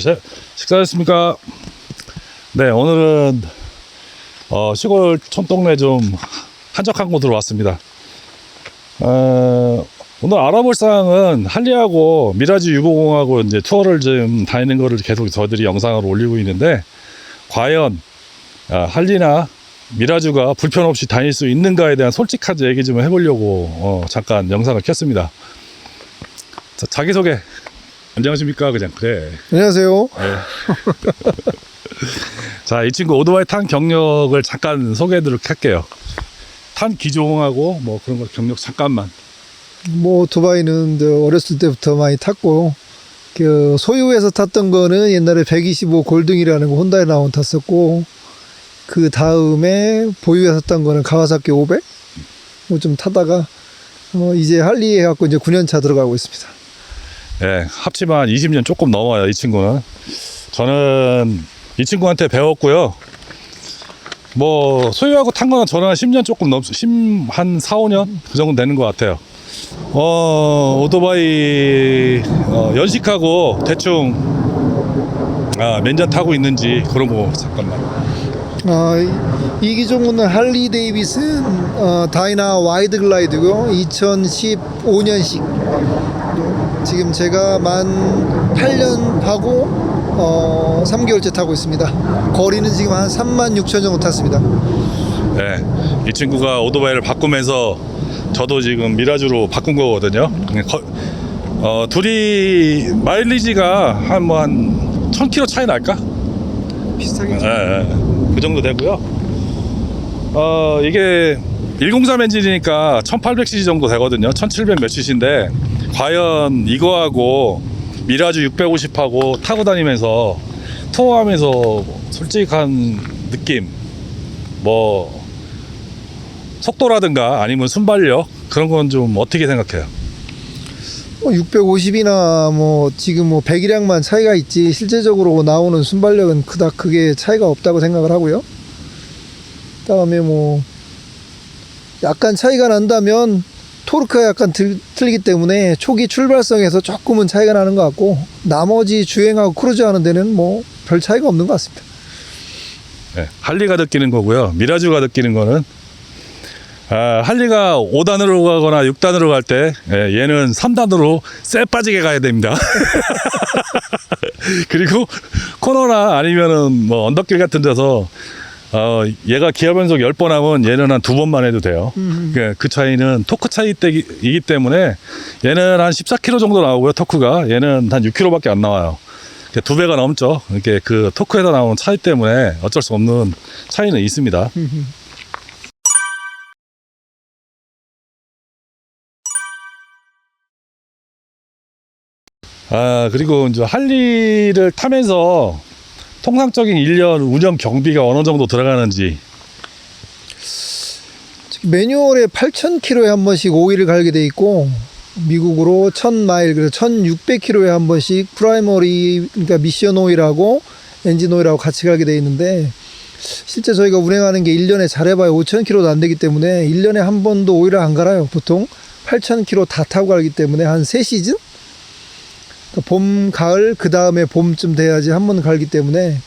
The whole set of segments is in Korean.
셋. 식사하셨습니까? 네, 오늘은 시골 촌동네 좀 한적한 곳으로 왔습니다. 오늘 알아볼 사항은 할리하고 미라지 유보공하고 이제 투어를 좀 다니는 거를 계속 저희들이 영상으로 올리고 있는데, 과연 할리나 미라주가 불편 없이 다닐 수 있는가에 대한 솔직한 얘기 좀 해보려고 잠깐 영상을 켰습니다. 자, 자기소개. 안녕하십니까? 그냥 그래. 안녕하세요. 네. 자, 이 친구 오토바이 탄 경력을 잠깐 소개해드리도록 할게요. 탄 기종하고 뭐 그런 거 경력 잠깐만. 뭐 오토바이는 어렸을 때부터 많이 탔고, 그 소유해서 탔던 거는 옛날에 125 골등이라는 거 혼다에 나온 탔었고, 그 다음에 보유해서 탔던 거는 가와사키 500 뭐 좀 타다가 이제 할리 해갖고 이제 9년 차 들어가고 있습니다. 네, 합치면 20년 조금 넘어요, 이 친구는. 저는 이 친구한테 배웠고요. 뭐 소유하고 탄 거는 저는 한 10년 조금 한 4, 5년 그 정도 되는 것 같아요. 오토바이 연식하고 대충 몇 년 타고 있는지 그런 거 잠깐만. 이 기종은 할리 데이비슨 다이나 와이드 글라이드고요. 2015년식. 지금 제가 만 8년 하고 3개월째 타고 있습니다. 거리는 지금 한 36,000 정도 탔습니다. 네, 이 친구가 오토바이를 바꾸면서 저도 지금 미라주로 바꾼 거거든요. 둘이 마일리지가 한 1000km 차이 날까? 비슷하게. 네, 그 정도 되고요. 이게 103 엔진이니까 1800cc 정도 되거든요. 1700 몇 cc인데, 과연 이거하고 미라주 650하고 타고 다니면서 투어하면서 솔직한 느낌, 뭐 속도라든가 아니면 순발력, 그런 건 좀 어떻게 생각해요? 650이나 뭐 지금 뭐 100이랑만 차이가 있지, 실제적으로 나오는 순발력은 그닥 크게 차이가 없다고 생각을 하고요. 그다음에 뭐 약간 차이가 난다면 토르크가 약간 틀리기 때문에 초기 출발성에서 조금은 차이가 나는 것 같고, 나머지 주행하고 크루즈 하는 데는 뭐 별 차이가 없는 것 같습니다. 네, 할리가 느끼는 거고요. 미라주가 느끼는 거는 할리가 5단으로 가거나 6단으로 갈 때 얘는 3단으로 쎄 빠지게 가야 됩니다. 그리고 코너나 아니면은 뭐 언덕길 같은 데서 얘가 기아 변속 10번 하면 얘는 한 2번만 해도 돼요. 그 차이는 토크 차이이기 때문에 얘는 한 14km 정도 나오고요. 토크가 얘는 한 6km밖에 안 나와요. 2배가 넘죠. 이렇게 그 토크에서 나오는 차이 때문에 어쩔 수 없는 차이는 있습니다. 그리고 이제 할리를 타면서 통상적인 1년 운영 경비가 어느 정도 들어가는지. 매뉴얼에 8,000km에 한 번씩 오일을 갈게 돼 있고, 미국으로 1000마일, 그래서 1600km에 한 번씩 프라이머리, 그러니까 미션 오일하고 엔진 오일하고 같이 갈게 돼 있는데, 실제 저희가 운행하는 게 1년에 잘해봐야 5,000km도 안 되기 때문에 1년에 한 번도 오일을 안 갈아요. 보통 8,000km 다 타고 가기 때문에 한 3시즌? 봄, 가을, 그 다음에 봄쯤 돼야지 한 번 갈기 때문에,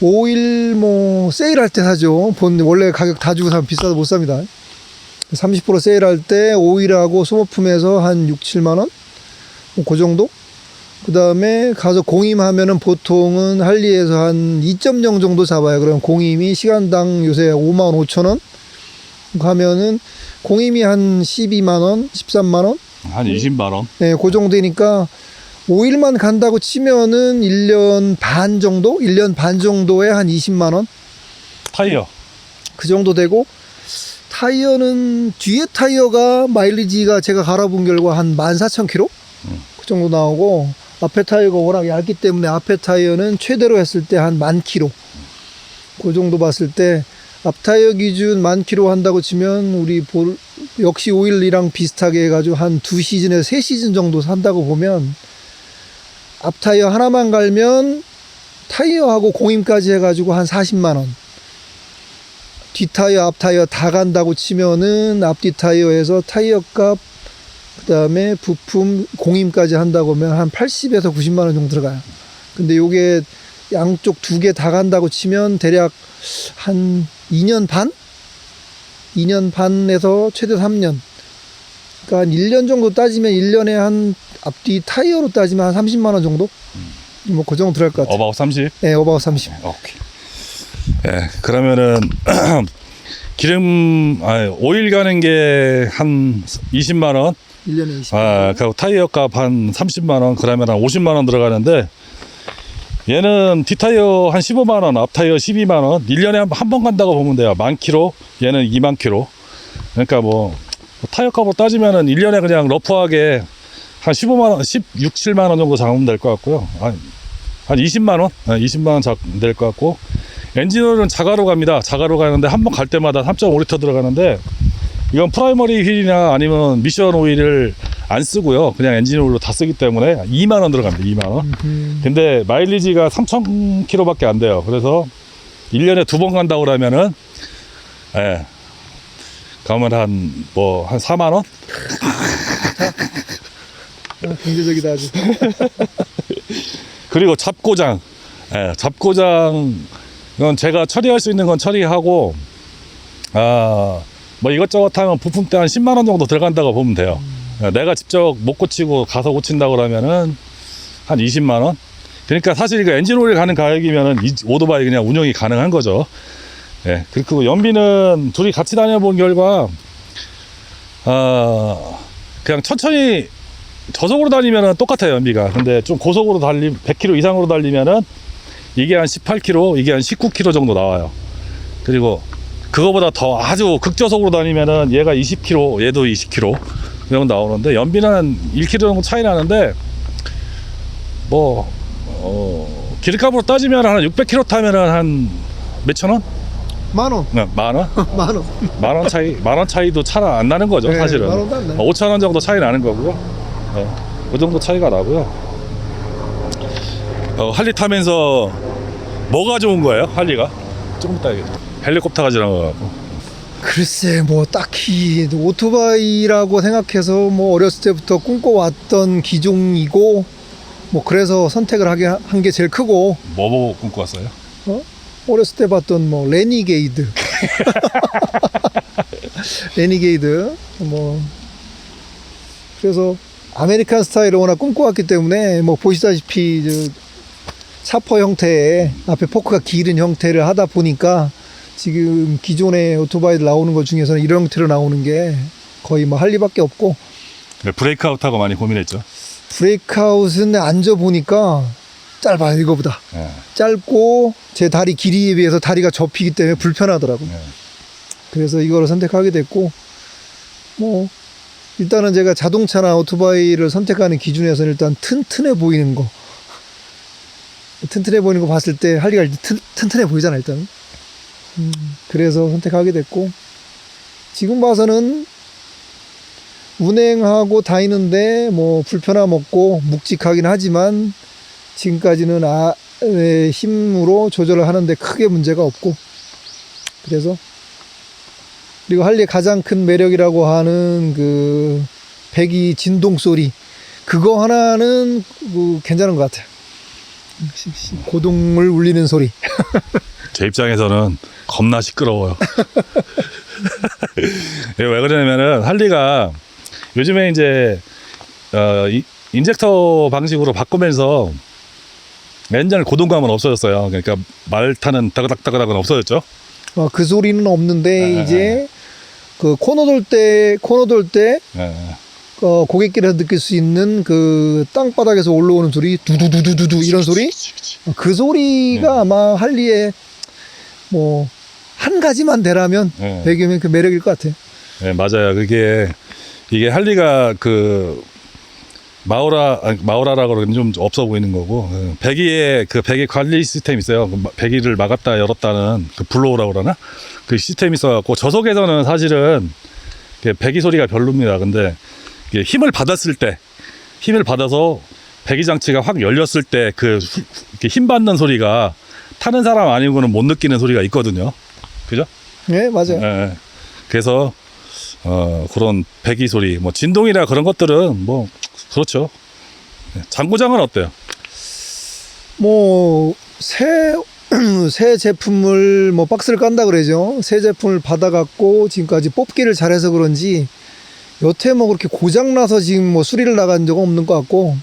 오일 뭐 세일할 때 사죠. 원래 가격 다 주고 사면 비싸도 못 삽니다. 30% 세일할 때 오일하고 소모품에서 한 6, 7만 원? 뭐 그 정도? 그 다음에 가서 공임하면은 보통은 할리에서 한 2.0 정도 잡아요. 그럼 공임이 시간당 요새 5만 5천 원? 가면은 공임이 한 12만 원, 13만 원? 한 20만 원? 네, 그 정도니까 오일만 간다고 치면은 1년 반 정도? 1년 반 정도에 한 20만 원? 타이어. 그 정도 되고, 타이어는 뒤에 타이어가 마일리지가 제가 갈아본 결과 한 14,000km? 그 정도 나오고, 앞에 타이어가 워낙 얇기 때문에 앞에 타이어는 최대로 했을 때 한 10,000km. 그 정도 봤을 때 앞 타이어 기준 10,000km 한다고 치면 우리 역시 오일이랑 비슷하게 해가지고 한 2시즌에서 3시즌 정도 산다고 보면, 앞 타이어 하나만 갈면 타이어하고 공임까지 해가지고 한 40만 원. 뒷 타이어, 앞 타이어 다 간다고 치면은 앞뒤 타이어에서 타이어 값, 그 다음에 부품, 공임까지 한다고 하면 한 80에서 90만 원 정도 들어가요. 근데 요게 양쪽 두 개 다 간다고 치면 대략 한 2년 반? 2년 반에서 최대 3년. 그러니까 한 1년 정도 따지면 1년에 한 앞뒤 타이어로 따지면 한 30만 원 정도? 뭐 그 정도 들어갈 것 같아요. 어바웃 30? 네, 어바웃 30. 오케이. 예, 그러면은 오일 가는 게 한 20만 원. 1년에 20만 그리고 타이어 값 한 30만 원. 그러면 한 50만 원 들어가는데 얘는 뒷타이어 한 15만 원, 앞타이어 12만 원. 1년에 한 번 간다고 보면 돼요. 10,000km. 얘는 2만 킬로. 그러니까 뭐 타이어 값으로 따지면은 1년에 그냥 러프하게 한 15만 원, 16, 7만 원 정도 잡으면 될 것 같고요. 한 20만 원? 20만 원 잡으면 될 것 같고. 엔진오일은 자가로 갑니다. 자가로 가는데 한 번 갈 때마다 3.5리터 들어가는데 이건 프라이머리 휠이나 아니면 미션 오일을 안 쓰고요. 그냥 엔진오일로 다 쓰기 때문에 2만 원 들어갑니다. 2만 원. 근데 마일리지가 3,000km밖에 안 돼요. 그래서 1년에 2번 간다고 그러면은 예. 가면 한 4만 원? 경제적이다 아주. 그리고 잡고장. 예, 잡고장 이건 제가 처리할 수 있는 건 처리하고 뭐 이것저것 하면 부품 때 한 10만 원 정도 들어간다고 보면 돼요. 내가 직접 못 고치고 가서 고친다고 그러면은 한 20만 원. 그러니까 사실 이거 엔진 오일 가는 가격이면은 오토바이 그냥 운영이 가능한 거죠. 예. 그리고 연비는 둘이 같이 다녀본 결과 그냥 천천히 저속으로 다니면은 똑같아요, 연비가. 근데 좀 고속으로 100km 이상으로 달리면은 이게 한 18km, 이게 한 19km 정도 나와요. 그리고 그거보다 더 아주 극저속으로 다니면은 얘가 20km, 얘도 20km 정도 나오는데 연비는 한 1km 정도 차이 나는데 기름값으로 따지면 한 600km 타면은 한 몇천 원? 만 원. 네, 만 원? 만 원. 만 원 차이도 차가 안 나는 거죠, 네, 사실은. 만 원도 안 나요. 5천 원 정도 차이 나는 거고요. 네, 그 정도 차이가 나고요. 할리 타면서 뭐가 좋은 거예요, 할리가? 조금 이따 얘기해. 헬리콥터가 지나가고. 글쎄 뭐 딱히 오토바이라고 생각해서 뭐 어렸을 때부터 꿈꿔왔던 기종이고 뭐 그래서 선택을 한 게 제일 크고 뭐 보고 꿈꿔왔어요? 어렸을 때 봤던 뭐 레니게이드 레니게이드 뭐 그래서 아메리칸 스타일을 워낙 꿈꿔왔기 때문에 뭐 보시다시피 차퍼 형태의 앞에 포크가 길은 형태를 하다 보니까 지금 기존의 오토바이들 나오는 것 중에서는 이런 형태로 나오는 게 거의 뭐 할리밖에 없고 네, 브레이크아웃하고 많이 고민했죠. 브레이크아웃은 앉아보니까 짧아요, 이거보다. 네. 짧고 제 다리 길이에 비해서 다리가 접히기 때문에 불편하더라고요. 네. 그래서 이거를 선택하게 됐고 뭐 일단은 제가 자동차나 오토바이를 선택하는 기준에서는 일단 튼튼해 보이는 거 봤을 때 할리가 튼튼해 보이잖아 일단. 그래서 선택하게 됐고 지금 봐서는 운행하고 다니는데 뭐 불편함 없고 묵직하긴 하지만 지금까지는 힘으로 조절을 하는데 크게 문제가 없고 그래서 그리고 할리의 가장 큰 매력이라고 하는 그 배기 진동 소리 그거 하나는 괜찮은 것 같아요. 고동을 울리는 소리. 제 입장에서는 겁나 시끄러워요. 왜 그러냐면은 할리가 요즘에 이제 인젝터 방식으로 바꾸면서 옛날 고동감은 없어졌어요. 그러니까 말 타는 따그닥따그닥은 없어졌죠. 그 소리는 없는데 이제 그 코너 돌 때 고객길에서 느낄 수 있는 그 땅바닥에서 올라오는 소리 두두두두두 이런 소리 그 소리가 아마 할리의 뭐 한 가지만 되라면 배경의 그 매력일 것 같아요. 네, 맞아요. 이게 할리가 마우라라고 그러면 좀 없어 보이는 거고 배기에 배기 관리 시스템이 있어요. 배기를 막았다 열었다는 그 블로우라고 그러나 그 시스템이 있어갖고 저속에서는 사실은 배기 소리가 별로입니다. 근데 힘을 받아서 배기 장치가 확 열렸을 때 힘 받는 소리가 타는 사람 아니고는 못 느끼는 소리가 있거든요. 그죠? 네, 맞아요. 네. 그래서 그런 배기 소리, 뭐 진동이나 그런 것들은 뭐 그렇죠. 장고장은 어때요? 뭐 새 제품을 뭐 박스를 깐다 그러죠. 새 제품을 받아갖고 지금까지 뽑기를 잘해서 그런지 여태 뭐 그렇게 고장나서 지금 뭐 수리를 나간 적은 없는 것 같고,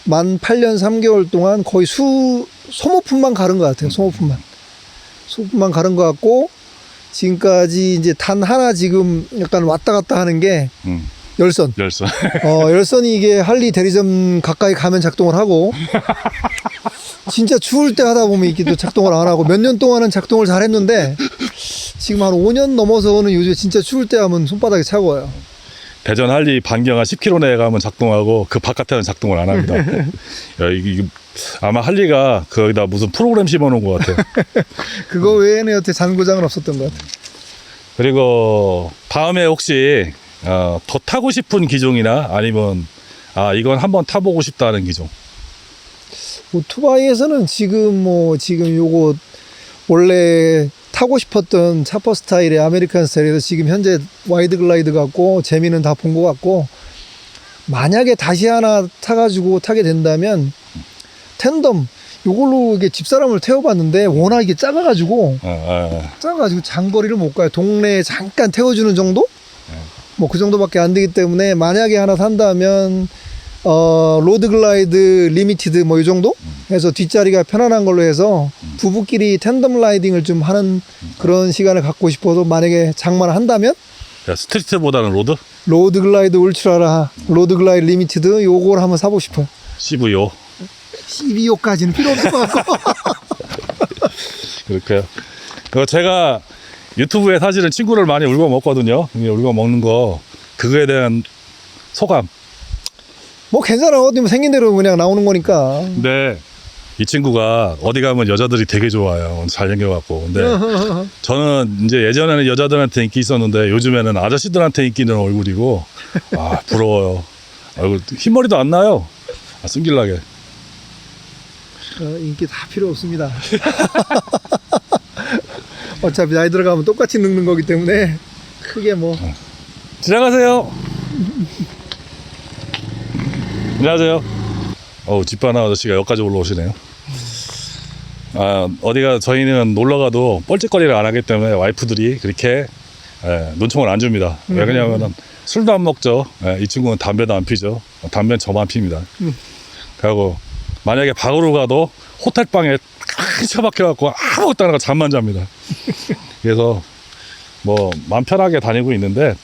만 8년 3개월 동안 거의 소모품만 가른 것 같아요. 소모품만 가른 것 같고, 지금까지 이제 단 하나 지금 약간 왔다 갔다 하는 게 열선. 열선이 이게 할리 대리점 가까이 가면 작동을 하고, 진짜 추울 때 하다 보면 이게 또 작동을 안 하고, 몇 년 동안은 작동을 잘 했는데, 지금 한 5년 넘어서는 요즘 진짜 추울 때 하면 손바닥이 차가워요. 대전 할리 반경 한 10km 내에 가면 작동하고 그 바깥에는 작동을 안 합니다. 야, 이게 아마 할리가 거기다 무슨 프로그램 심어놓은 것 같아요. 그거 외에는 여태 잔고장은 없었던 것 같아요. 그리고 다음에 혹시 더 타고 싶은 기종이나 아니면 이건 한번 타보고 싶다는 기종. 오토바이에서는 지금 요거 원래 타고 싶었던 차퍼 스타일의 아메리칸 스타일에서 지금 현재 와이드 글라이드 같고 재미는 다 본 것 같고, 만약에 다시 하나 타가지고 타게 된다면 텐덤 요걸로 이게 집사람을 태워봤는데 워낙 이게 작아가지고 장거리를 못 가요. 동네에 잠깐 태워주는 정도? 뭐 그 정도밖에 안 되기 때문에, 만약에 하나 산다면 로드 글라이드 리미티드 뭐 이 정도 해서 뒷자리가 편안한 걸로 해서 부부끼리 텐덤 라이딩을 좀 하는 그런 시간을 갖고 싶어서, 만약에 장만을 한다면 스트리트보다는 로드 글라이드 울트라라, 로드 글라이드 리미티드 요걸 한번 사보고 싶어요. CVO. CVO까지는 필요 없을 것 같고. 그렇게요. 제가 유튜브에 사실은 친구를 많이 울고 먹거든요. 울고 먹는 거, 그거에 대한 소감. 뭐 괜찮아. 어디 뭐 생긴 대로 그냥 나오는 거니까. 근데 이 친구가 어디 가면 여자들이 되게 좋아요. 잘생겨갖고. 근데 저는 이제 예전에는 여자들한테 인기 있었는데 요즘에는 아저씨들한테 인기 있는 얼굴이고, 부러워요. 얼굴 흰머리도 안 나요. 숨길나게. 인기 다 필요 없습니다. 어차피 나이 들어가면 똑같이 늙는 거기 때문에 크게 뭐. 지나가세요. 안녕하세요. 집바나 아저씨가 여기까지 올라오시네요. 어디가 저희는 놀러가도 뻘짓거리를 안 하기 때문에 와이프들이 그렇게 눈총을 안 줍니다. 왜 그러냐면은 술도 안 먹죠. 이 친구는 담배도 안 피죠. 담배는 저만 핍니다. 그리고 만약에 방으로 가도 호텔방에 꽉 처박혀갖고 아무것도 안 하고 잠만 잡니다. 그래서 뭐 마음 편하게 다니고 있는데,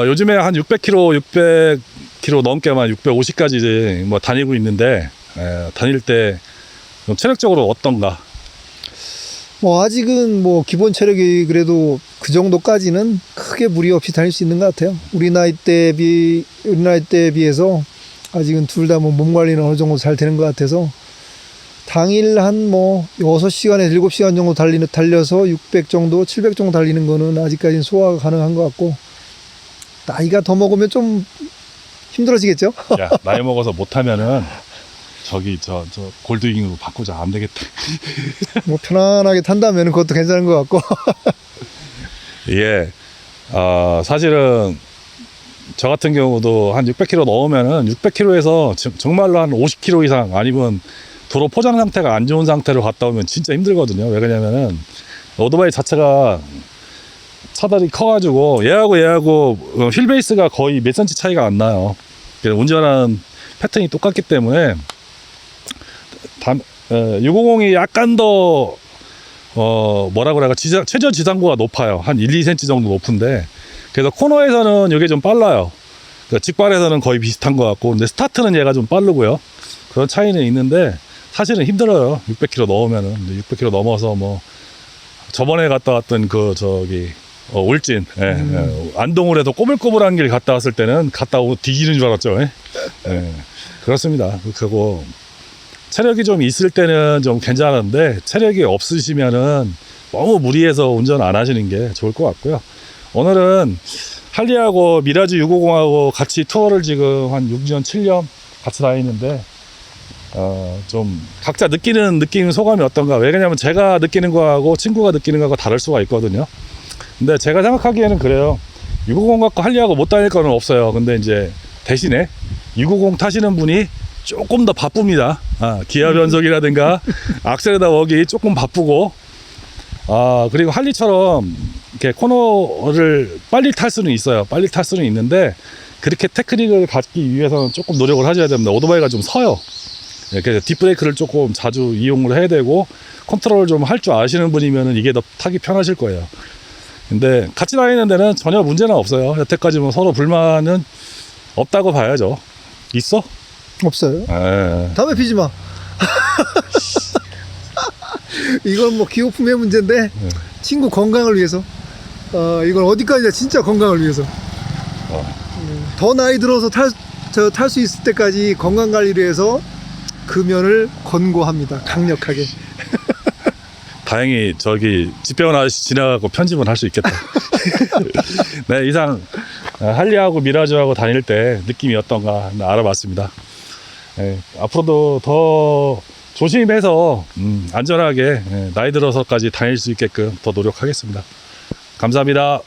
요즘에 한 600km 넘게만 650까지 이제 뭐 다니고 있는데, 다닐 때 좀 체력적으로 어떤가? 뭐 아직은 뭐 기본 체력이 그래도 그 정도까지는 크게 무리 없이 다닐 수 있는 것 같아요. 우리 나이 때에 비해서 아직은 둘 다 뭐 몸 관리는 어느 정도 잘 되는 것 같아서, 당일 한 뭐 6시간에서 7시간 정도 달려서 600 정도, 700 정도 달리는 거는 아직까지는 소화가 가능한 것 같고, 나이가 더 먹으면 좀 힘들어지겠죠? 야, 나이 먹어서 못하면은 저기 저 골드윙으로 바꾸자. 안 되겠다. 뭐 편안하게 탄다면 그것도 괜찮은 것 같고. 예. 사실은 저 같은 경우도 한 600km 넘으면은 600km에서 정말로 한 50km 이상, 아니면 도로 포장 상태가 안 좋은 상태로 갔다 오면 진짜 힘들거든요. 왜 그러냐면은 오토바이 자체가 차들이 커가지고 얘하고 휠베이스가 거의 몇 센치 차이가 안 나요. 운전하는 패턴이 똑같기 때문에 650이 약간 더 뭐라 그래야, 최저 지상고가 높아요. 한 1, 2cm 정도 높은데, 그래서 코너에서는 이게 좀 빨라요. 그러니까 직발에서는 거의 비슷한 것 같고, 근데 스타트는 얘가 좀 빠르고요. 그런 차이는 있는데 사실은 힘들어요. 600km 넘으면은. 600km 넘어서 뭐 저번에 갔다 왔던 울진, 안동을 해도 꼬불꼬불한 길 갔다 왔을 때는 갔다 오고 뒤지는 줄 알았죠. 그렇습니다. 그리고 체력이 좀 있을 때는 좀 괜찮은데, 체력이 없으시면은 너무 무리해서 운전 안 하시는 게 좋을 것 같고요. 오늘은 할리하고 미라지 650하고 같이 투어를 지금 한 6년, 7년 같이 다니는데, 좀 각자 느끼는 소감이 어떤가. 왜냐면 제가 느끼는 거하고 친구가 느끼는 거하고 다를 수가 있거든요. 근데 제가 생각하기에는 그래요. 650 갖고 할리하고 못 다닐 거는 없어요. 근데 이제 대신에 650 타시는 분이 조금 더 바쁩니다. 기아 변속이라든가 악셀에다 웍이 조금 바쁘고, 그리고 할리처럼 이렇게 코너를 빨리 탈 수는 있어요. 빨리 탈 수는 있는데 그렇게 테크닉을 갖기 위해서는 조금 노력을 하셔야 됩니다. 오토바이가 좀 서요. 그래서 뒷브레이크를 조금 자주 이용을 해야 되고, 컨트롤을 좀 할 줄 아시는 분이면 이게 더 타기 편하실 거예요. 근데 같이 다니는 데는 전혀 문제는 없어요. 여태까지 뭐 서로 불만은 없다고 봐야죠. 있어? 없어요. 에. 담배 피지 마. 이건 뭐 기호품의 문제인데 친구 건강을 위해서 이건 어디까지나 진짜 건강을 위해서 더 나이 들어서 탈 수 있을 때까지 건강 관리를 해서 금연을 권고합니다. 강력하게. 다행히 저기 집배원 아저씨 지나가고 편집은 할 수 있겠다. 네, 이상 할리하고 미라주하고 다닐 때 느낌이 어떤가 알아봤습니다. 네, 앞으로도 더 조심해서 안전하게 나이 들어서까지 다닐 수 있게끔 더 노력하겠습니다. 감사합니다.